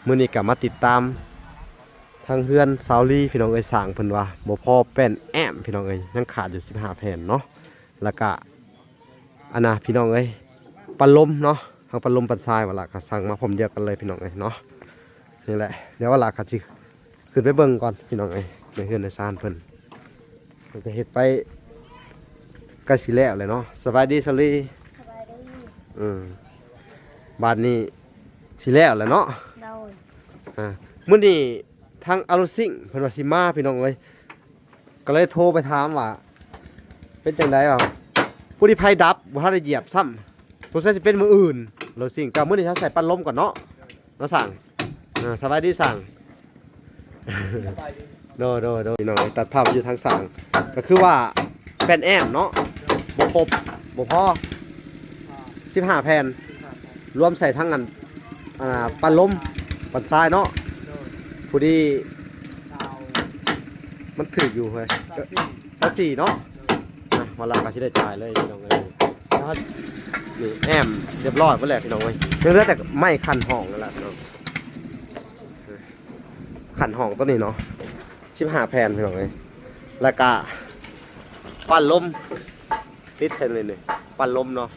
มื้อนี้ก็มาติดตามทางเฮือนซาวลีพี่น้องเอ้ยสร้างเพิ่นว่าบ่พอแป้นแอมพี่น้องเอ้ยยังขาดอยู่15แผ่นเนาะแล้วก็อันน่ะพี่น้องเอ้ยปันลมเนาะทางปันลมปันทรายว่าล่ะก็สั่งมาพร้อมเดียวกันเลยพี่น้องเอ้ยเนาะนี่แหละเดี๋ยวว่าล่ะก็สิขึ้นไปเบิ่งก่อนพี่น้องเอ้ยในเฮือนในศาลเพิ่นก็เฮ็ดไปใกล้สิแล้วเลยเนาะสบายดีซาวลีสบายดีบ้านนี้สิแล้วแหละเนาะโดยมื้อนี้ทางอารุซิ่งเพิ่นว่าสิมาพี่น้องเอ้ยก็เลยโทรไปถามว่าเป็นจังได๋บ่ผู้ที่ไผดับบ่ทันได้เหยียบซ้ำสงสัยสิเป็นมื้ออื่นอารุซิ่งก็มื้อนี้เขาใส่ปันลมก่อนเนาะสั่งสบายดีสั่งโดพี่น้องตัดภาพอยู่ทางสั่งก็คือว่าแผ่นแอมเนาะบ่ครบบ่พอ15แผ่นรวมใส่ทั้งอันปันลมปันทรายเนาะผู้ที่มันถืออยู่เฮ้ย24เนาะวันละก็สิได้จ่ายเลยพี่น้องเอ้ยนี่แอมเรียบร้อยหมดแล้วพี่น้องเอ้ยเหลือแต่ไม้คันห้องนั่นแหละพี่น้องคันห้องตัวนี้เนาะ15แผ่นพี่น้องเอ้ยแล้วก็ปั่นลมติดเส้นเลยนี่ปั่นลมเนาะ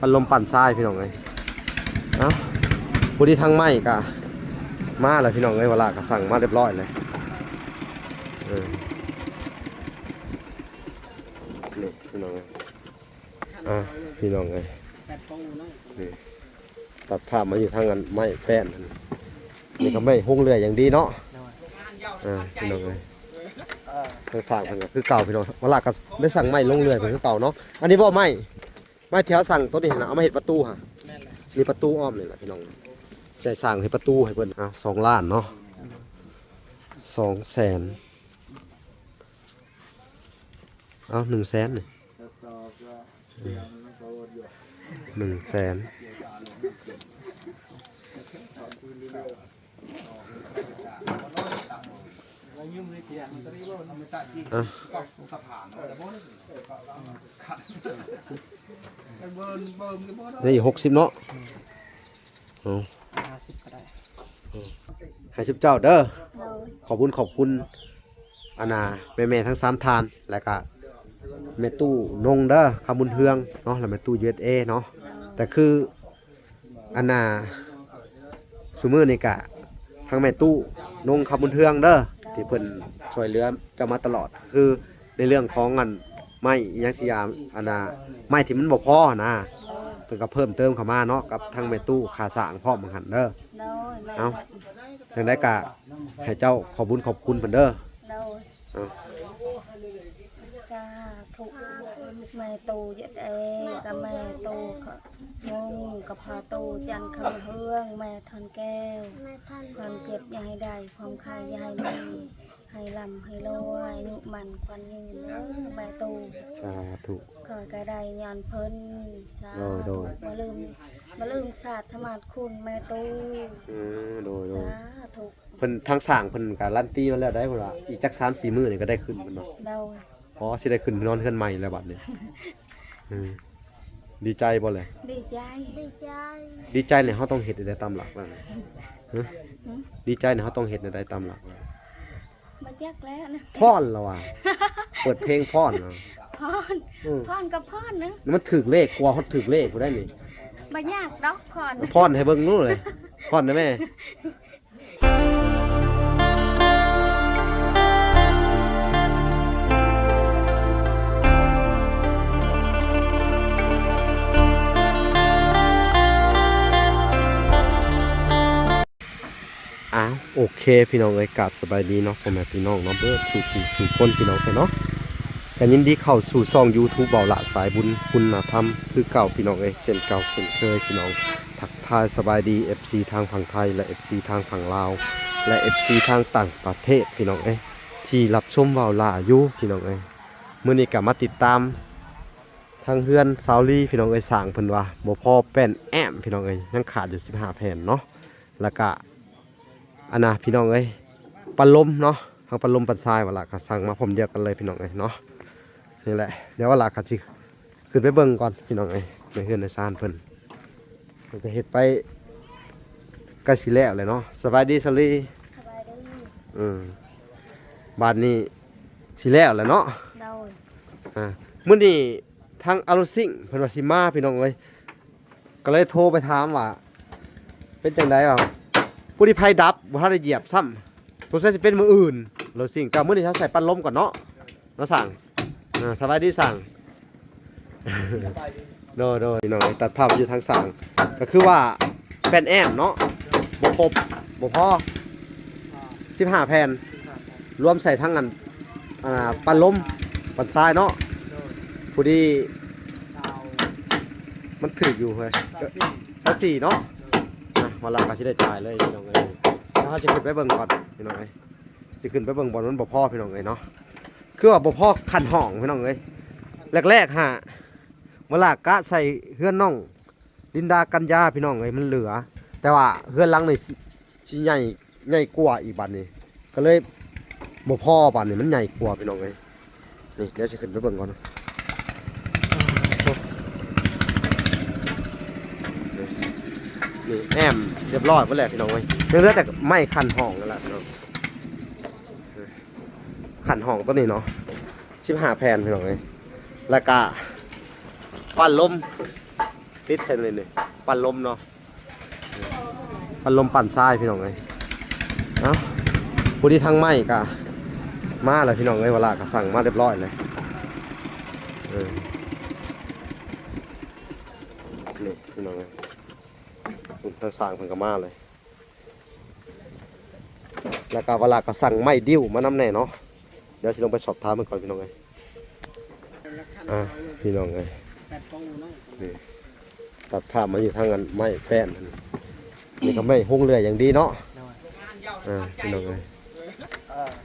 ปั่นลมปั่นทรายพี่น้องเอ้ยเอ้าผู้ที่ทางไม้ก็มาแล้วพี่น้องเอ้ยเวลาก็สั่งมาเรียบร้อยเลยนี่พี่น้องเอ้ยพี่น้องเอ้ยนี่ตัดภาพมาอยู่ทางนั้นไม้แป้นนี่ก็ไม่หงเรืออย่างดีเนาะพี่น้องเอ้ยทางสั่งเพิ่นก็คือเก่าพี่น้องเวลาก็ได้สั่งไม้ลงเรือเพิ่นคือเก่าเนาะอันนี้บ่ไม้แถวสั่งตัวนี้นะเอามาเฮ็ดประตูฮะมีประตูอ้อมนี่แหละพี่น้องใส่สั่งให้ประตูให้เพิ่น2 ล้านเนาะ200,000100,000นี่100,000นี่60เนาะ50ก็ได้ให้10เจ้าเด้อขอบคุณอานาแม่ทั้ง3ทานแล้วก็แม่ตู้นงเด้อคำบุญเฮืองเนาะแล้วแม่ตู้ USA เนาะแต่คืออานาซุมื้อนี่ก็ทั้งแม่ตู้นงคำบุญเฮืองเด้อที่เพิ่นช่วยเหลือจะมาตลอดคือในเรื่องของอันไม้อิหยังสิยามอานาไม้ที่มันบ่พอนะเพิ่นก็เพิ่มเติมเข้ามาเนาะกับทั้งแม่ตู้ค่าสร้างพร้อมเหมือนกันเด้อเอาจังได๋ก็ให้เจ้าขอบคุณเพิ่นเด้อสาธุแม่ตูเย็ดกับแม่ตูงงกับพาตูจันคำเฮืองแม่ทอนแก้วความเก็บอย่าให้ได้ความใครอย่าให้มีให้ลำให้รวยอายุมันควันยืนแม่ตูสาธุขอกระไดยานเพิ่นสาธุมาลืมศาสตร์สมาธิคุณแม่ตูสาธุเพิ่นทางสร้างเพิ่นการันตีมาแล้วได้พุ่นว่าอีกจัก 3-4 มื้อนี่ก็ได้ขึ้นเพิ่นเนาะอ๋อสิได้ขึ้นนอนเฮือนใหม่แล้วบัดนี้ดีใจบ่เลยดีใจเนี่ยเฮาต้องเฮ็ดได้ตามหลักว่าดีใจเนี่ยเฮาต้องเฮ็ดได้ตามหลักบ่จักแล้วนะพรแล้วว่ะเปิดเพลงพรเนาะพรกับพรนะมันถูกเลขกว่าเฮาถูกเลขบ่ได้นี่บ่ยากดอกพรให้เบิ่งนู่นเลยพรนะแม่โอเคพี่น้องเอ้ยกราบสบายดีเนาะพ่อแม่พี่น้องเนาะเบิดทุกคนพี่น้องเนาะกันยินดีเข้าสู่ช่อง YouTube เบาละสายบุญคุณธรรมคือเก่าพี่น้องเอ้ยเช่นเก่าเช่นเคยพี่น้องทักทายสบายดี FC ทางฝั่งไทยและ FC ทางฝั่งลาวและ FC ทางต่างประเทศพี่น้องเอ้ยที่รับชมเบาละอยู่พี่น้องเอ้ยมื้อนี้ก็มาติดตามทางเฮือนซาวลีพี่น้องเอ้ยสร้างเพิ่นว่าบ่พอแป้นแอมพี่น้องเอ้ยยังขาดอยู่15แผ่นเนาะแล้วก็อันน่ะพี่น้องเอ้ยปันลมเนาะทางปันลมปันทรายว่าล่ะก็สั่งมาพร้อมเดียวกันเลยพี่น้องเอ้ยเนาะนี่แหละเดี๋ยวว่าล่ะก็สิขึ้นไปเบิ่งก่อนพี่น้องเอ้ยในเฮือนในศาลเพิ่นก็เฮ็ดไป ก็สิแล้วเลยเนาะสบายดีสลี สบายดี บ้านนี้สิแล้วแหละเนาะ โดย มื้อนี้ทางอารุซิ่งเพิ่นว่าสิมาพี่น้องเอ้ยก็เลยโทรไปถามว่าเป็นจังได๋ว่าผู้ที่ไผดับบ่ทันได้เหยียบซ้ำสงสัยสิเป็นมื้ออื่นอารุซิ่งก็มื้อนี้เขาใส่ปันลมก่อนเนาะสั่งสบายดีสั่ง โดยพี่น้องเอ้ยตัดภาพอยู่ทางสั่งก็คือว่าแผ่นแอมเนาะบ่ครบบ่พอ15แผ่นรวมใส่ทั้งอันปันลมปันทรายเนาะผู้ที่มันถืออยู่เฮ้ย24เนาะวันหลังก็สิได้จ่ายเลยพี่น้องเอ้ยแล้วเขาจะขึ้นไปเบิ่งก่อนพี่น้องเอ้ยสิขึ้นไปเบิ่งบ่มันบ่พอพี่น้องเอ้ยเนาะคือว่าบ่พอคันห้องพี่น้องเอ้ยแรกๆฮะเวลากะใส่เฮือนน้องลินดากัญญาพี่น้องเอ้ยมันเหลือแต่ว่าเฮือนหลังนี่สิใหญ่กว่าอีกบัดนี้ก็เลยบ่พอบัดนี้มันใหญ่กว่าพี่น้องเอ้ยนี่เดี๋ยวสิขึ้นไปเบิ่งก่อนนี่แอมเรียบร้อยหมดแล้วพี่น้องเอ้ยยังเหลือแต่ไม้คันห้องนั่นแหละพี่น้องคันห้องตัวนี้เนาะ15แผ่นพี่น้องเอ้ยแล้วก็ปั่นลมติดเส้นเลยนี่ปั่นลมเนาะปั่นลมปั่นทรายพี่น้องเอ้ยเอ้าผู้ที่ทางไม้ก็มาแล้วพี่น้องเอ้ยเวลาก็สั่งมาเรียบร้อยเลยนี่พี่น้องเอ้ยทางสั่งเพิ่นก็มาเลยแล้วก็เวลาก็สั่งไม้ดิ้วมานำแน่เนาะเดี๋ยวสิลงไปสอบถามเพิ่นก่อนพี่น้องเอ้ยพี่น้องเอ้ยนี่ตัดภาพมาอยู่ทางนั้นไม้แป้นนี่ก็ไม่หุ้งเรืออย่างดีเนาะพี่น้องเอ้ย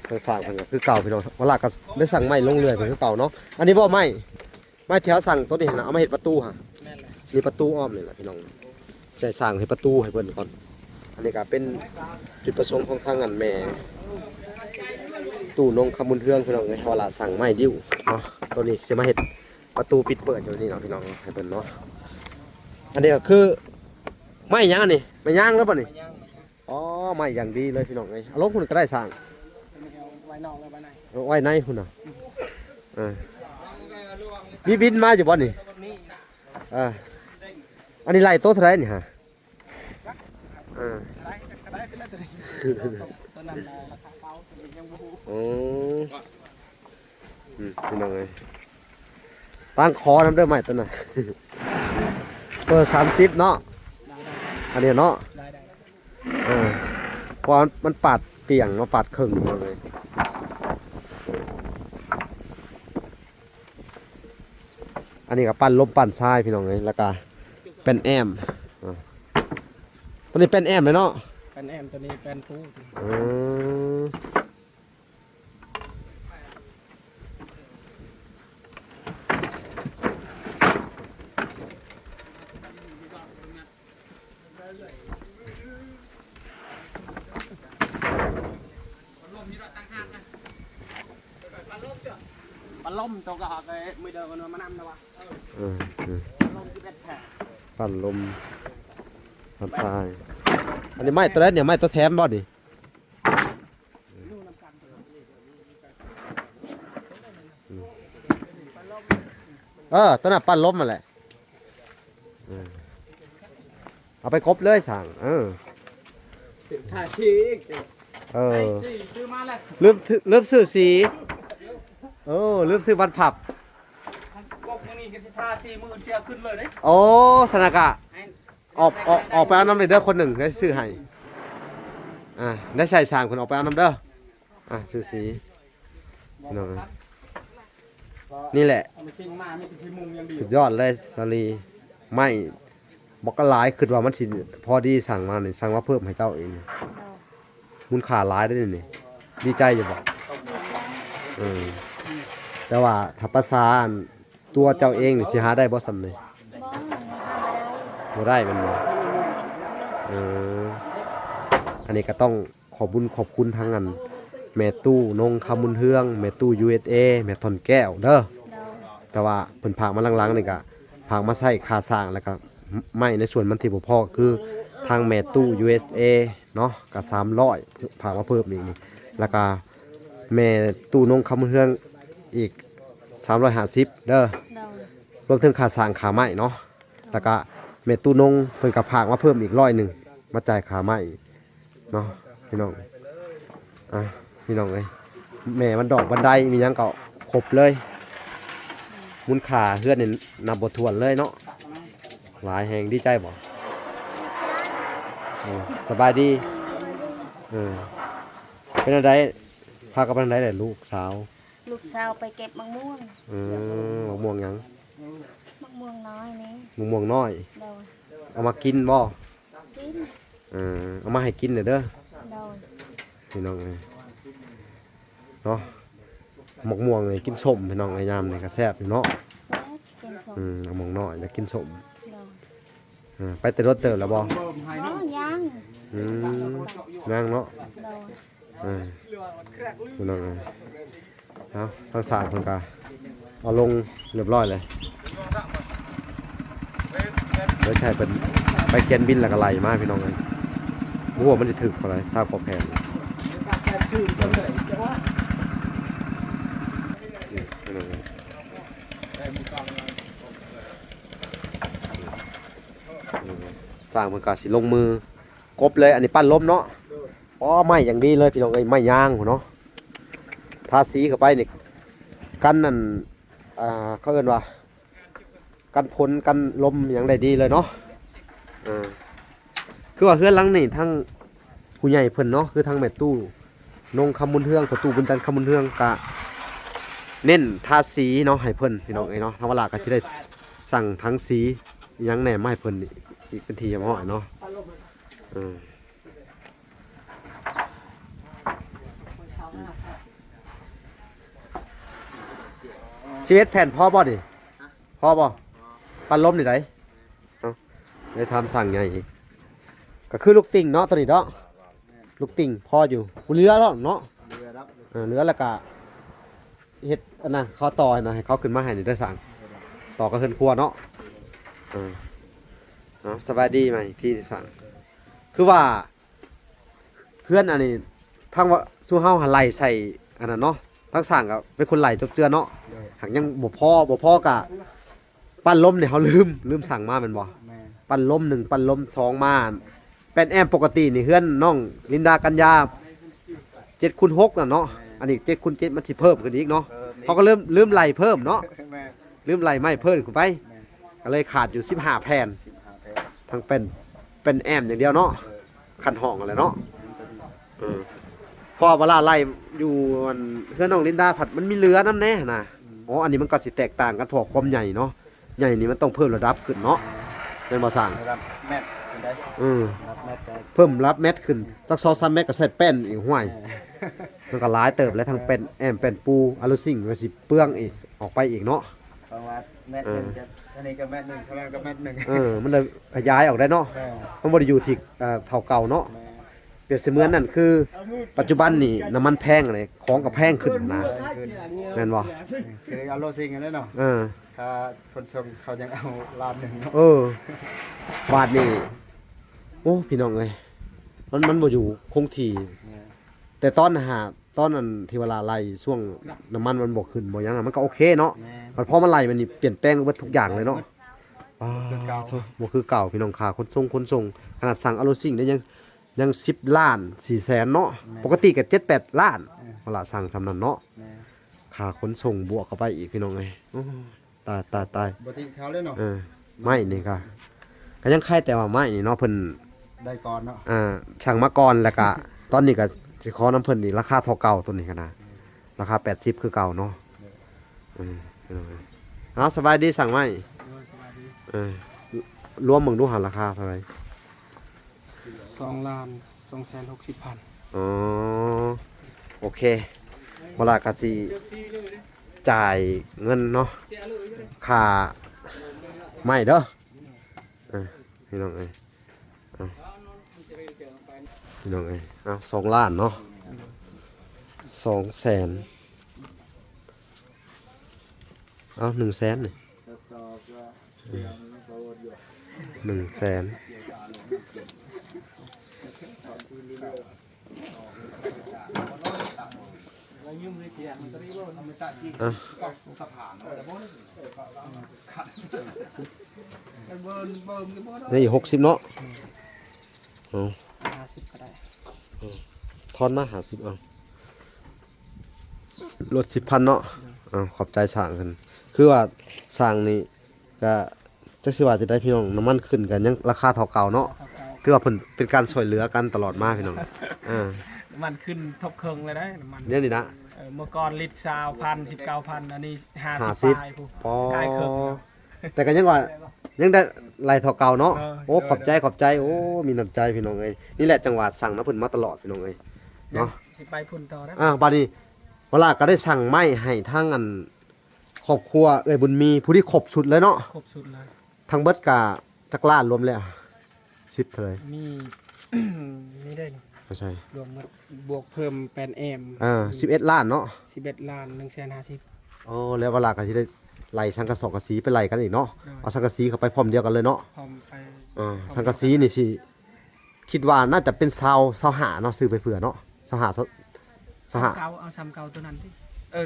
ทางสั่งเพิ่นก็คือเก่าพี่น้องเวลาก็ได้สั่งไม้ลงเรือเพิ่นคือเก่าเนาะอันนี้บ่ไม้แถวสั่งตัวนี้นะเอามาเฮ็ดประตูค่ะมีประตูอ้อมนี่แหละพี่น้องใส่สั่งให้ประตูให้เพิ่นก่อนอันนี้ก็เป็นจุดประสงค์ของทางอันแม่ตู้นงคำบุญเทืองพี่น้องเวลาสั่งไม้ดิ้วเนาะตัวนี้สิมาเฮ็ดประตูปิดเปิดอยู่นี่เนาะพี่น้องให้เพิ่นเนาะอันนี้ก็คือไม้ย่างนี่ไม้ย่างแล้วป่ะนี่อ๋อไม้อย่างดีเลยพี่น้องเอาลงคุณก็ได้สั่งไว้นอกแล้วไว้ในคุณน่ะมีบินมาอยู่บ่นี่อันนี้ไล่โต๊ะเท่าไหร่นี่ฮะพี่น้องเลยตั้งคอน้ำเด้อใหม่ตัวน่ะเปิด30เนาะอันนี้เนาะพอมันปาดเตียงมาปาดครึ่งเลยอันนี้ก็ปั้นลมปั้นทรายพี่น้องเลยแล้วก็เป็นแอมตัวนี้เป็นแอมเลยเนาะเป็นแอมตัวนี้เป็นปูปลาล่มตัวก็หอกเลยมือเดินกันมานำนะวะปลาล่มที่เป็นแผล ปั่นลมปั่นทรายอันนี้ไม้ตัวนั้นเนี่ยไม้ตัวแถมบ่ดิตัวนั้นปั่นลมมาแหละเอาไปครบเลยสั่งท่าชีซื้อมาเลยลืมซื้อสีลืมซื้อวันผับกบนี่ก็ท่าชีมือเชียขึ้นเลยเด้โอ้สนากะออกไปเอาน้ำเด้อคนหนึ่งได้ซื้อให้ได้ใส่สั่งคนออกไปเอาน้ำเด้อซื้อสีนี่แหละสุดยอดเลยสาลีไม่บอกก็หลายคือว่ามันสิพอดีสั่งมาเนี่ยสั่งมาเพิ่มให้เจ้าเองมูลค่าหลายได้นี่ดีใจอยู่บอกแต่ว่าถ้าภาษาตัวเจ้าเองนี่สิหาได้บ่ซ้ำนี่บ่ได้มันอันนี้ก็ต้องขอบคุณทางอันแม่ตู้นงคำบุญเฮืองแม่ตู้ USA แม่ทอนแก้วเด้อแต่ว่าเพิ่นพากมาหลังๆนี่ก็พากมาใช้ค่าสร้างแล้วก็ไม่ในส่วนมันที่บ่พอคือท างแม่ตู้ USA เนาะก็300ฝากมาเพิ่มอีกนี่แล้วก็แม่ตู้นงคำเฮืองอีก350เด้อ โดย รวมถึงค่าสร้างค่าไม้เนาะแล้วก็แม่ตู้นงเพิ่นก็ฝากมาเพิ่มอีก100มาจ่ายค่าไม้เนาะพี่น้องพี่น้องเอ้ยแม่มันดอกบันไดมีหยังก็ครบเลยมูลค่าเฮือนนี่นับบ่ถ้วนเลยเนาะหลายแฮงดีใจบ่สบายดีเป็นอะไรพากับเป็นอะไรแหละลูกสาว ลูกสาวไปเก็บมะม่วง มะม่วงหยัง มะม่วงน้อยนี่ มะม่วงน้อย โดย เอามากินบ่ กิน เอามาให้กินเด้อ โดย พี่น้องเอ้ยเนาะมะม่วงนี่กินส้มพี่น้องไอ้ยามนี่ก็แซ่บอยู่เนาะ แซ่บเป็นสม มะม่วงน้อยอยากกินส้ม โดย ไปแต่รถเติบแล้วบ่ อ๋อย่าง นั่งเนาะ โดย พี่น้องเอ้ยเอาทางสามเพิ่นก็เอาลงเรียบร้อยเลยเดี๋ยวใช่เป็นไปเขียนบินแล้วก็ไล่มาพี่น้องเอ้ยหัวมันจะถึกเท่าไหร่ทราบกว่าแพงพี่น้องเอ้ยสร้างเพิ่นก็สิลงมือกบเลยอันนี้ปั้นล้มเนาะอ๋อไม้อย่างดีเลยพี่น้องเอ้ยไม้ยางหัวเนาะทาสีเข้าไปนี่กันนั่นเขาเอิ้นว่ากันฝนกันลมอย่างได้ดีเลยเนาะคือว่าเฮือนหลังนี่ทั้งผู้ใหญ่เพิ่นเนาะคือทั้งแม่ตู้นงคำบุญเฮืองประตูบุญจันทร์คำบุญเฮืองกะเน้นทาสีเนาะให้เพิ่นพี่น้องเอ้ยเนาะทางเวลาก็สิได้สั่งทั้งสีหยังแหน่มาให้เพิ่นอีกเป็นทีเหมาะเนาะชีวิตแผ่นพ่อบ่ดิพ่อบ่ปันลมนี่ไดได้ทำสั่งไงก็คือลูกติ่งเนาะตัวนี้เนาะลูกติ่งพ่ออยู่เรือแล้วเนาะเรือแล้วก็เฮ็ดอันน่ะเขาต่อนะให้เขาขึ้นมาให้นี่ได้สั่งต่อก็เฮือนครัวเนาะสบายดีไหมที่สั่งคือว่าเพื่อนอันนี้ทั้งว่าสู้เฮาหันไหลใส่อันนั้นเนาะทั้งสั่งก็เป็นคนไหลจบเจือเนาะหากยังบ่พอกะปั้นล้มเนี่ยเขาลืมสั่งมาแม่นบ่ปั้นล้ม1ปั้นล้ม2มาเป็นแอมปกตินี่เฮือนน้องลินดากัญญา7x6น่ะเนาะอันนี้7x7มันสิเพิ่มขึ้นอีกเนาะเขาก็ลืมไหลเพิ่มเนาะลืมไหลไม้เพิ่มขึ้นไปก็เลยขาดอยู่15แผ่นทั้งเป็นแอมอย่างเดียวเนาะคันห้องอะไรเนาะพอเวลาไล่อยู่เพื่อนน้องลินดาผัดมันมีเรือน้ำแน่นะอ๋ออันนี้มันก็สิแตกต่างกันพอความใหญ่เนาะใหญ่นี่มันต้องเพิ่มระดับขึ้นเนาะเป็นบ่สั่ง แมทได้ รับแมทได้ เพิ่มรับเม็ดขึ้นสัก2-3เม็ดก็ใส่แป้นอีกห้วยมันก็หลายเติบแล้วทั้งเป็นแอมเป็นปูอะลูซิ่งก็สิเปลืองอีกออกไปอีกเนาะ เพราะว่าแมทนึงจะอันนี้ก็แมทนึงเท่านั้นก็แมทนึง มันเลยขยายออกได้เนาะมันบ่ได้อยู่ที่เท่าเก่าเนาะเปรียบเสมือนนั่นคือปัจจุบันนี่น้ำมันแพงเลยของก็แพงขึ้นนะแม่นบ่ คือเอาโลซิงกันได้เนาะถ้าคนชมเขายังเอาล้านหนึ่งเนาะ บาทนี่โอ้พี่น้องเอ้ยมันบ่อยู่คงที่แต่ตอนนั้นที่เวลาไล่ช่วงน้ำมันมันบ่ขึ้นบ่หยังมันก็โอเคเนาะพอมันไล่มันนี่เปลี่ยนแปลงไปทุกอย่างเลยเนาะบ่คือเก่าพี่น้องค่าขนส่งขนาดสั่งอะโลซิ่งได้ยัง10ล้าน4แสนเนาะปกติก็7-8ล้านเวลาสั่งสำนั้นเนาะค่าขนส่งบวกเข้าไปอีกพี่น้องเอ้ยตาย บ่ทิ้งเขาเลยเนาะ ไม่นี่ก็ยังใครแต่ว่าไม่นี่เนาะเพิ่น ได้ก่อนเนาะ สั่งมาก่อนแล้วก็ตอนนี้ก็สิขอน้ำเพิ่นนี่ราคาเท่าเก่าตัวนี้กันนะราคา80คือเก่าเนาะเอาสบายดีสั่งไหมรวมมึงดูหันราคาเท่าไหร่2,260,000อ๋อโอเคเวลากะสิจ่ายเงินเนาะค่าไม่เด้อพี่น้องเอ้ยพี่น้องเอ้ยเอา2 ล้านเนาะ200,000เอา100,000นี่100,000 อ่ะนี่60เนาะเอา 50ก็ได้ ทอนมา50เอาลด10,000เนาะขอบใจสร้างกันคือว่าสร้างนี่ก็จักสิว่าจะได้พี่น้องน้ำมันขึ้นกันยังราคาเท่าเก่าเนาะคือว่าเพิ่นเป็นการช่วยเหลือกันตลอดมาพี่น้องน้ำมันขึ้นทบเครื่องเลยได้น้ำมัน เนี่ยนี่นะ เมื่อก่อนลิตร20,000 19,000อันนี้50 50 ปลายผู้ พอ ใกล้เครื่อง แต่ก็ยังว่ายังได้ไล่เท่าเก่าเนาะ เออ โอ้ขอบใจโอ้มีน้ำใจพี่น้องเอ้ยนี่แหละจังหวัดสั่งน้ำเพิ่นมาตลอดพี่น้องเอ้ยเนาะ สิไปพุ่นต่อนะ บัดนี้เวลาก็ได้สั่งไม้ให้ทั้งอันครอบครัวเอ้ยบุญมีผู้ที่ครบสุดเลยเนาะ ครบสุดเลย ทั้งเบิดกะจักรล้านรวมแล้ว10เท่าไหร่ มี นี่ได้นี่ ไม่ใช่ รวมหมดบวกเพิ่มเป็นแอม 11ล้านเนาะ 11ล้าน150,000 โอ้แล้วเวลาก็สิได้ไล่สังกะสอกะสีไปไล่กันอีกเนาะ ได้ เอาสังกะสีเข้าไปพร้อมเดียวกันเลยเนาะ พร้อมไป สังกะสีนี่สิคิดว่าน่าจะเป็นซาวหาเนาะซื้อไปเผื่อเนาะซาวหา ซ้ำเก่าเอาซ้ำเก่าตัวนั้นที่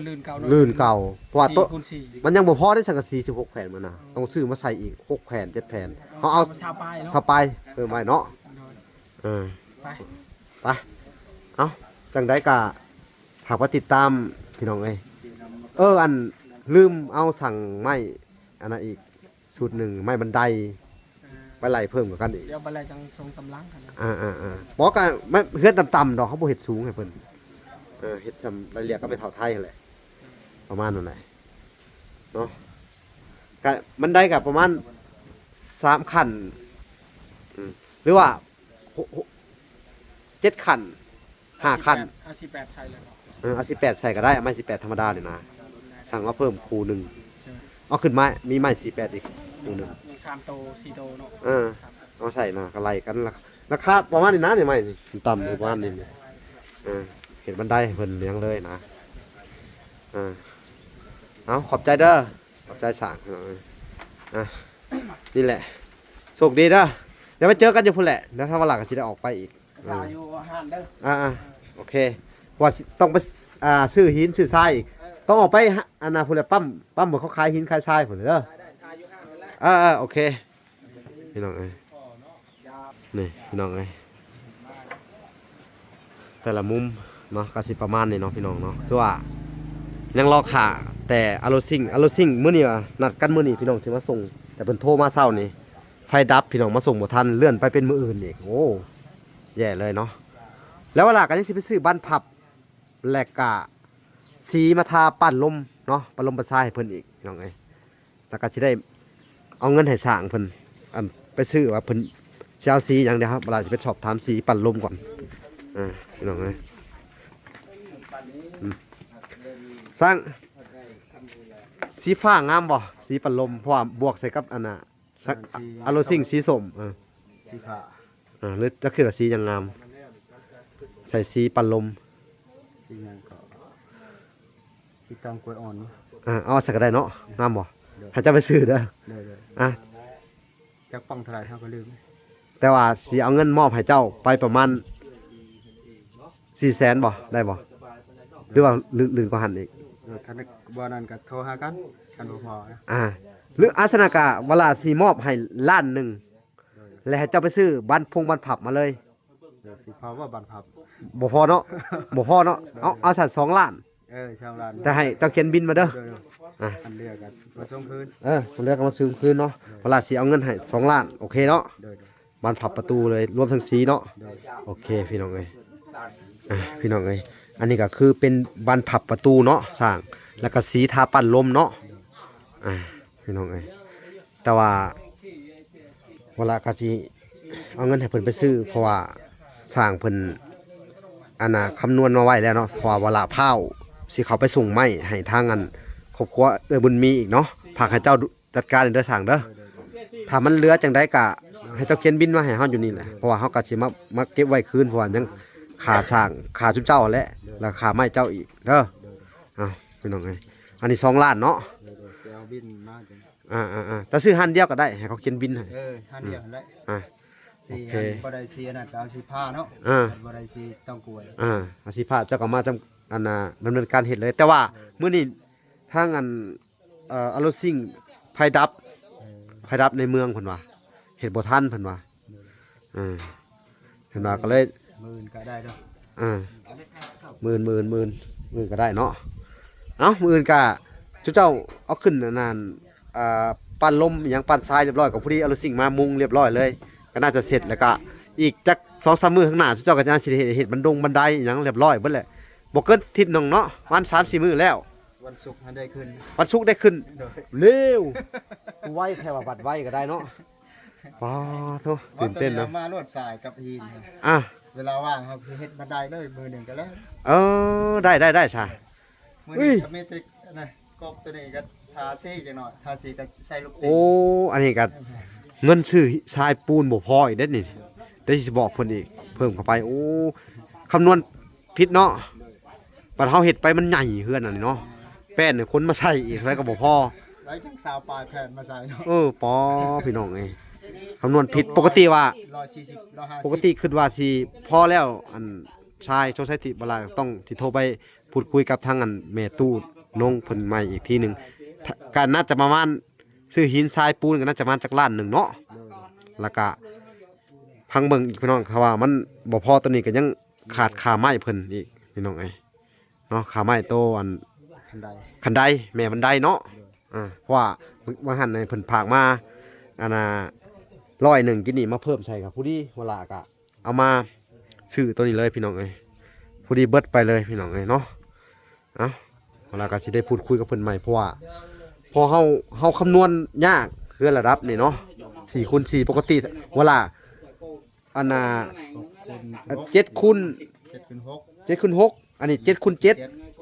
ลื่นเก่า ลื่นเก่าเพราะว่าโต๊ะ คูณสี่ มันยังบ่พอได้สังกะสี16แผ่นมันน่ะต้องซื้อมาใส่อีก6แผ่น7แผ่นเอา ชาวปลายเนาะ สไปเพิ่มไว้เนาะเออ ไป ไปเอาจังได๋ก็หากว่าติดตามพี่น้องเอ้ยอันลืมเอาสั่งไม้อันนั้นอีกชุดหนึ่งไม้บันไดไปไล่เพิ่มกับกันอีก เดี๋ยวไปเลยจังทรงตำลังกันนะ บอกกันไม่เฮือนต่ำๆดอกเขาบ่เฮ็ดสูงให้เพิ่นเฮ็ดซำรายละเอียดก็ไปเท่าไทยนั่นแหละประมาณนั้นแหละเนาะก็มันได้กับประมาณ3ขั้นหรือว่า7ขั้น5ขั้น 18ใช่เลยเนาะ เอา18ใส่ก็ได้ไม้18ธรรมดาเนี่ยนะสั่งมาเพิ่มคูหนึงเอาขึ้นไม้มีไม้18อีกคูหนึง ยัง3โต4โตเนาะ เอาใส่นะก็ไล่กันราคาประมาณนี้นะนี่ไม้นี่ต่ำประมาณนี้นี่เห็นบันไดเพิ่นเลี้ยงเลยนะเอาขอบใจเด้อขอบใจสร้างนี่แหละโชคดีเด้อเดี๋ยวไปเจอกันอยู่พุ่นแหละแล้วถ้าวันหลังก็สิได้ออกไปอีก ตาอยู่ห้านเด้อ โอเคว่าสิต้องไปซื้อหินซื้อทรายอีกต้องออกไปอันน่ะพุ่นแหละปั๊มบ่เขาขายหินขายทรายพุ่นเด้อ ได้ตาอยู่ห้านนั่นแหละ โอเคพี่น้องเอ้ยนี่พี่น้องเอ้ยแต่ละมุมเนาะก็สิประมาณนี้เนาะพี่น้องเนาะคือว่ายังรอขาแต่อโลซิงมื้อนี้ว่านัดกันมื้อนี้พี่น้องสิมาส่งแต่เพิ่นโทรมาเช้านี่ไฟดับพี่น้องมาส่งบ่ทันเลื่อนไปเป็นมื้ออื่นอีกโอ้แย่เลยเนาะแล้วเวลาก็ยังสิไปซื้อบ้านพับและก็สีมาทาปั้นลมเนาะปั้นลมปั้นทรายให้เพิ่นอีกพี่น้องเอ้ยแล้วก็สิได้เอาเงินให้สร้างเพิ่นไปซื้อว่าเพิ่นสิเอาสีหยังเด้อครับเวลาสิไปสอบถามสีปั้นลมก่อนพี่น้องเอ้ยสร้างสีฟ้างามบ่สีปั้นลมเพราะว่าบวกใส่กับอันน่ะอะโลซิงสีส้มสีฟ้า หรือจะคือว่าสีหยังงามใส่สีปั้นลม สีหยังก็สีตองกล้วยอ่อน เอาใส่ก็ได้เนาะงามบ่ให้เจ้าไปซื้อเด้อ เด้อจักปังเท่าไหร่เฮาก็ลืม แต่ว่าสิเอาเงินมอบให้เจ้าไปประมาณ400,000บ่ได้บ่หรือว่าลึกกว่าหันอีก คันบ่นั้นก็โทรหากันคันบ่พอนะ หรืออาสนากะเวลาสิมอบให้ล้านหนึงแล้วให้เจ้าไปซื้อบ้านบ้านผับมาเลย เดี๋ยวสิพอว่าบันพับ บ่พอเนาะเอาสัตว์2ล้าน ชาวร้าน แต่ให้เจ้าเขียนบินมาเด้อ อันเรียกกันมาส่งคืน มันเรียกกันมาซื้อคืนเนาะเวลาสิเอาเงินให้2ล้านโอเคเนาะ เด้อ บ้านผับประตูเลยรวมทั้งสีเนาะ เด้อ โอเคพี่น้องเอ้ยพี่น้องเอ้ยอันนี้ก็คือเป็นบานพับประตูเนาะสร้างแล้วก็สีทาปั้นลมเนาะพี่น้องเอ้ยแต่ว่าเวลาก็สิเอาเงินให้เพิ่นไปซื้อเพราะว่าสร้างเพิ่นอันน่ะคำนวณมาไว้แล้วเนาะเพราะว่าเวลาเผาสิเขาไปส่งไม้ให้ทางอันครอบครัวบุญมีอีกเนาะฝากให้เจ้าจัดการเด้อสร้างเด้อถ้ามันเหลือจังได๋ก็ให้เจ้าเขียนบินมาให้เฮาอยู่นี่แหละเพราะว่าเฮาก็สิมาเก็บไว้คืนเพราะว่ายังขาสร้างขาชุบเจ้าและราคาไม้เจ้าอีกเด้อพี่น้องเอ้ยอันนี้2ล้านเนาะ เอาบินมาจัง แต่ซื้อหันเดียวก็ได้ให้เขาเขียนบินให้ หันเดียวได้ สีบ่ได้สีนั่นก็เอาสีผ้าเนาะบ่ได้สีต้องกล้วยอาสิพาเจ้าก็มาจำอันน่ะดำเนินการเฮ็ดเลย แต่ว่ามื้อนี้ทางอันอโลซิ่งไผดับในเมืองเพิ่นว่าเฮ็ดบ่ทันเพิ่นว่าเพิ่นว่าก็เลย มื้อก็ได้เนาะหมื่นก็ได้เนาะเอ้ามื้ออื่นก็เจ้าเอาขึ้นนานปั้นลมอหยังปั้นทรายเรียบร้อยกับผู้ที่เอารถซิ่งมามุงเรียบร้อยเลยก็น่าจะเสร็จแล้วก็อีกจัก 2-3 มื้อข้างหน้าเจ้าก็จะสิเฮ็ดบันไดอหยังเรียบร้อยเบิดแหละบ่เกินอาทิตย์นึงเนาะวัน 3-4 มื้อแล้ววันศุกร์มันได้ขึ้นวันศุกร์ได้ขึ้นเร็วไวแท้ว่าบัดไวก็ได้เนาะว้าโธ่ตื่นเต้นนะมารถสายกับหินอ่ะเวลาว่างครับเฮ็ดบันไดเลยมือหนึ่งก็แล้วได้ซะมื้อนี้ก็มีแต่นะกบตัวนี้ก็ทาสีจังหน่อยทาสีก็ใส่ลูกติโอ้อันนี้ก็เงินซื้อทรายปูนบ่พออีกเด้นี่ได้สิบอกเพิ่นอีกเพิ่มเข้าไปโอ้คำนวณผิดเนาะบัดเฮาเฮ็ดไปมันใหญ่เฮือนอันนี้เนาะแป้นเนี่ยคนมาใส่อีกแล้วก็บ่พอหลายจัง20ปลายแผ่นมาใส่เนาะปอพี่น้องเอ้ยคำนวณผิดปกติว่า140 150ปกติคิดว่าสิพอแล้วอันชายโซไซตี้เวลาต้องสิโทรไปพูดคุยกับทางอันแม่ตู้นงเพิ่นใหม่อีกทีนึงก็น่าจะประมาณซื้อหินทรายปูนก็น่าจะประมาณจักล้านหนึ่งเนาะแล้วก็พังเบิ่งอีกพี่น้องเขาว่ามันบ่พอตัวนี้ก็ยังขาดค่าไม้เพิ่นอีกพี่น้องเอ้ยเนาะค่าไม้โตอันคันไดแม่บันไดเนาะเพราะว่าบางหันในเพิ่นผากมาอันน่ะ100กินนี่มาเพิ่มใส่ครับผู้ดีเวลาก็เอามาซื้อตัวนี้เลยพี่น้องเอ้ยผู้ดีเบิดไปเลยพี่น้องเอ้ยเนาะเวลาก็สิได้พูดคุยกับเพิ่นใหม่เพราะว่าพอเฮาคำนวณยากคือระดับนี่เนาะ4x4ปกติเวลาอันน่ะ7x6 อันนี้7x7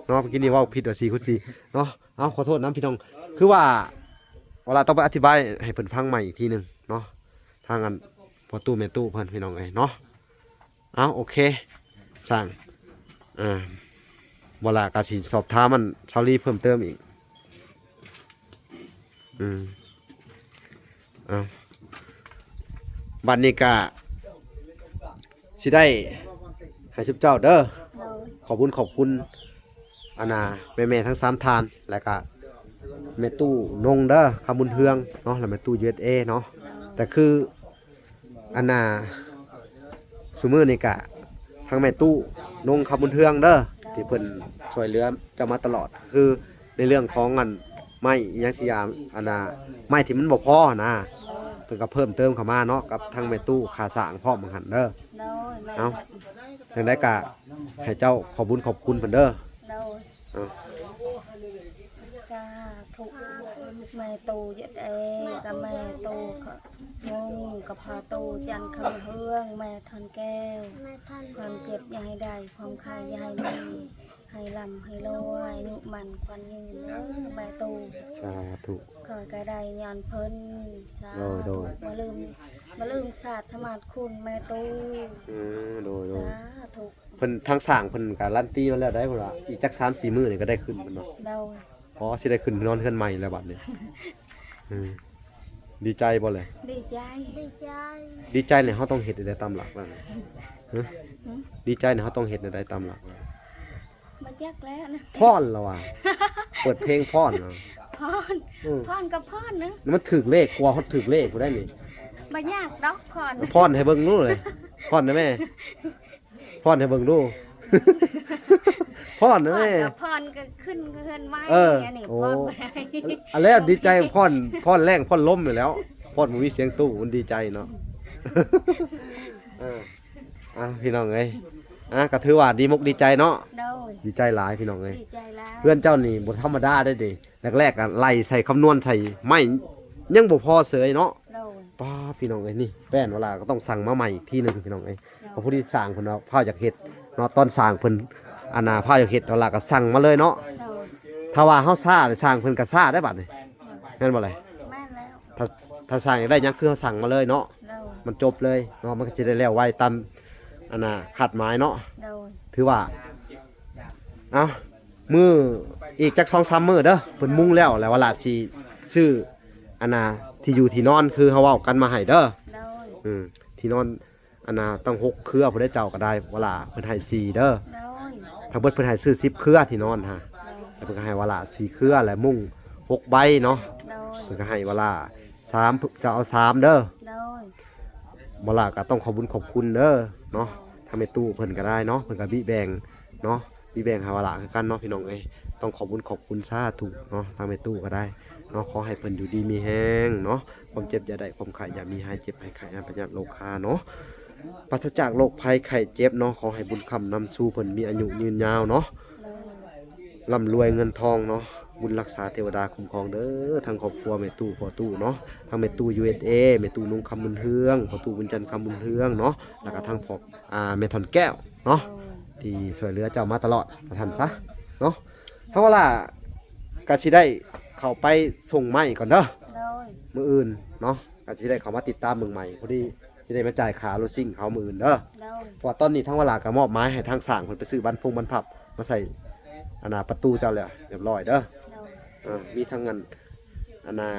เนาะเมื่อกี้นี่เว้าผิดว่า4x4เนาะขอโทษนะพี่น้องคือว่าเวลาต้องไปอธิบายให้เพิ่นฟังใหม่อีกทีนึงเนาะทางอันพอตู้แม่ตู้เพิ่นพี่น้องเอ้ยเนาะโอเคสั่งเวลาการสิสอบถามมันชาวลีเพิ่มเติมอีกบัดนี้ก็สิได้ให้ชุบเจ้าเด้อขอบคุณอาณาแม่ๆทั้ง3ทานแล้วก็แม่ตู้นงเด้อคำบุญเฮืองเนาะแล้วแม่ตู้ USA เนาะแต่คืออาณาซุมื้อนี่ก็ทั้งแม่ตู้นงคำบุญเฮืองเด้อที่เพิ่นช่วยเหลือจะมาตลอดคือในเรื่องของอันไม้อิหยังสิยามอาณาไม้ที่มันบ่พอนะเพิ่นก็เพิ่มเติมเข้ามาเนาะกับทั้งแม่ตู้ค่าสร้างพร้อมเหมือนกันเด้อจังได๋ก็ให้เจ้าขอบคุณเพิ่นเด้อสาธุแม่ตูยัดเอกับแม่ตูมงกับพาตูจันคำเฮืองแม่ทันแก้วความเก็บอย่าให้ได้ความคายอย่าให้มีให้ลำให้รวยนุมันควันยืนแม่ตูสาธุขอก็ได้ยานเพิ่นสาธุมาลืมศาสตร์สมาธิคุณแม่ตูสาธุเพิ่นทางสร้างเพิ่นการันตีมาแล้วได้พุ่นว่าอีกจัก 3-4 มื้อนี่ก็ได้ขึ้นมันเนาะพอสิได้ขึ้นนอนเฮือนใหม่แล้วบัดนี้ดีใจบ่เลยดีใจเนี่ยเฮาต้องเฮ็ดได้ตามหลักแล้วดีใจเนี่ยเฮาต้องเฮ็ดได้ตามหลักมาจักแล้วนะพรแล้วว่ะเปิดเพลงพรเนาะพรกับพรนะมันถึกเลขกว่าเฮาถึกเลขบ่ได้นี่บ่ยากดอกพรให้เบิ่งนู่นเลยพรนะแม่พรให้เบิ่งดูพรนะแม่พรก็ขึ้นเฮือนไม้นี่พรบ่ได้อันแรกดีใจพรแรงพรล้มอยู่แล้วพรบ่มีเสียงตู้มันดีใจเนาะพี่น้องเอ้ยก็ถือว่าดีมุกดีใจเนาะดีใจหลายพี่น้องเอ้ยเพื่อนเจ้านี่บ่ธรรมดาได้ดิแรกๆก็ไล่ใส่คำนวณใส่ไม่ยังบ่พอเสยเนาะป้าพี่น้องเอ้ยนี่แป้นเวลาก็ต้องสั่งมาใหม่อีกทีนึงพี่น้องเอ้ยเพราะผู้ที่สร้างเพิ่นว่าพาอยากเฮ็ดเนาะตอนสร้างเพิ่นอาณาพาอยากเฮ็ดเวลาก็สั่งมาเลยเนาะถ้าว่าเฮาซ่าสร้างเพิ่นก็ซ่าได้บัดนี่แม่นบ่ล่ะแม่นแล้วถ้าสร้างอยากได้หยังคือเฮาสั่งมาเลยเนาะมันจบเลยเนาะมันก็จะได้แล้วไวตามอาณาขัดหมายเนาะถือว่ามื้ออีกจัก 2-3 มื้อเด้อเพิ่นมุงแล้วเวลาสิซื้ออาณาที่อยู่ที่นอนคือเฮาเว้ากันมาให้เด้อที่ ที่นอนอันน่ะต้อง6เครือผู้ได้เจ้าก็ได้เวลาเพิ่นให้4เด้อ โดย ทั้งเบิดเพิ่นให้ซื้อ10เครือที่นอนฮะ โดย แล้วเพิ่นก็ให้เวลา4เครือและมุ้ง6ใบเนาะ โดย เพิ่นก็ให้เวลา3จะเอา3เด้อ โดย เวลาก็ต้องขอบคุณเด้อเนาะทำให้ตู้เพิ่นก็ได้เนาะเพิ่นก็บิแบ่งเนาะบิแบ่งให้เวลาคือกันเนาะพี่น้องเอ้ยต้องขอบคุณสาธุเนาะทำให้ตู้ก็ได้เนาะขอให้เพิ่นอยู่ดีมีแฮงเนาะความเจ็บอย่าได้ความไข้อย่ามีหายเจ็บให้ไข้อันประหยัดโรคคาเนาะปราศจากโรคภัยไข้เจ็บเนาะขอให้บุญคำนำสู่เพิ่นมีอายุยืนยาวเนาะ โดย ร่ำรวยเงินทองเนาะบุญรักษาเทวดาคุ้มครองเด้อทางครอบครัวแม่ตู้พ่อตู้เนาะทางแม่ตู้ USA แม่ตู้นุ่งคำบุญเฮืองพ่อตู้บุญจันทร์คำบุญเฮืองเนาะแล้วก็ทางพ่อแม่ถอนแก้วเนาะ โดย ที่ช่วยเหลือเจ้ามาตลอดประทันซะเนาะถ้าว่าล่ะก็สิได้เข้าไปส่งไม้ก่อนเด้อ โดย มื้ออื่นเนาะก็สิได้เข้ามาติดตามเมืองใหม่พอดีสิได้มาจ่ายค่ารถซิ่งเขามื้ออื่นเด้อ โดย เพราะว่าตอนนี้ทั้งเวลาก็มอบหมายให้ทางสร้างเพิ่นไปซื้อบันพงบันพับมาใส่อันน่ะประตูเจ้าแล้วเรียบร้อยเด้อ โดย มีทั้งอันอันน่ะ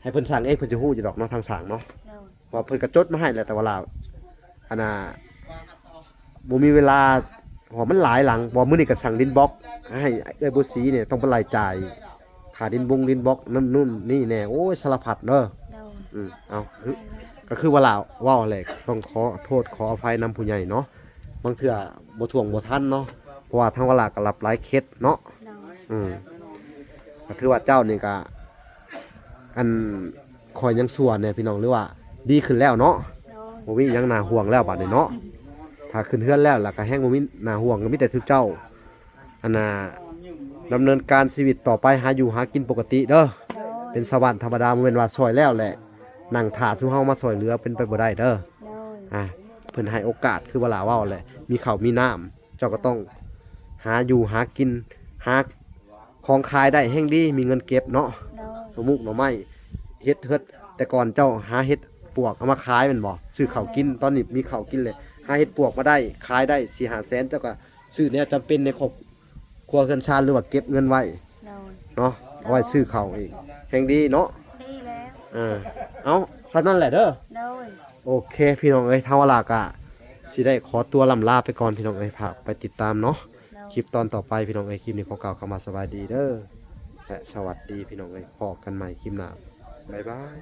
ให้เพิ่นสั่งเองเพิ่นสิฮู้อยู่ดอกเนาะทางสร้างเนาะ โดย ว่าเพิ่นก็จดมาให้แล้วแต่เวลาอันน่ะบ่มีเวลาเพอมันหลายหลังบ่มื้อนี้ก็สั่งดินบล็อกให้เอ้ยบ่สีเนี่ยต้องไปรายจ่ายค่าดินบล็อกนั่นนู่นนี่แน่โอ้ยสารพัดเด้อ โดย เอาคือก็คือเวลาเว้าแหละต้องขอโทษขออภัยนำผู้ใหญ่เนาะบางเทื่อบ่ท่วงบ่ทันเนาะเพราะว่าทางเวลาก็รับหลายเคสเนาะ โดย ก็ถือว่าเจ้านี่ก็อันคอยยังส่วนเนี่ยพี่น้องหรือว่าดีขึ้นแล้วเนาะ โดย บ่มีหยังน่าห่วงแล้วบัดนี้เนาะถ้าขึ้นเฮือนแล้วล่ะก็แฮงบ่มีน่าห่วงก็มีแต่ทุกเจ้าอันน่ะดำเนินการชีวิตต่อไปหาอยู่หากินปกติเด้อ โดย เป็นสวรรค์ธรรมดาบ่แม่นว่าซอยแล้วแหละนั่งท่าสู่เฮามาซอยเหลือเป็นไปบ่ได้เด้อ โดย เพิ่นให้โอกาสคือเวลาเว้าแหละมีข้าวมีน้ำเจ้าก็ต้องหาอยู่หากินหาของขายได้แห่งดีมีเงินเก็บเนาะ โดย หน่อมุกหน่อไม้เฮ็ดแต่ก่อนเจ้าหาเฮ็ดปวกเอามาขายแม่นบ่ซื้อข้าวกินตอนนี้มีข้าวกินเลยหาเฮ็ดปวกมาได้ขายได้4-5แสนเจ้าก็ซื้อเนี่ยจำเป็นในครอบครัวเรือนชาติหรือว่าเก็บเงินไว้ โดย เนาะเอาไว้ซื้อข้าวเองแห่งดีเนาะ ดีแล้ว เอาซั่นนั่นแหละเด้อ โดย โอเคพี่น้องเอ้ยถ้าเวลากะสิได้ขอตัวลำลาไปก่อนพี่น้องเอ้ยฝากไปติดตามเนาะ โดย คลิปตอนต่อไปพี่น้องเอ้ยคลิปนี้ขอกล่าวคำว่าสบายดีเด้อและสวัสดีพี่น้องเอ้ยพบกันใหม่คลิปหน้าบ๊ายบาย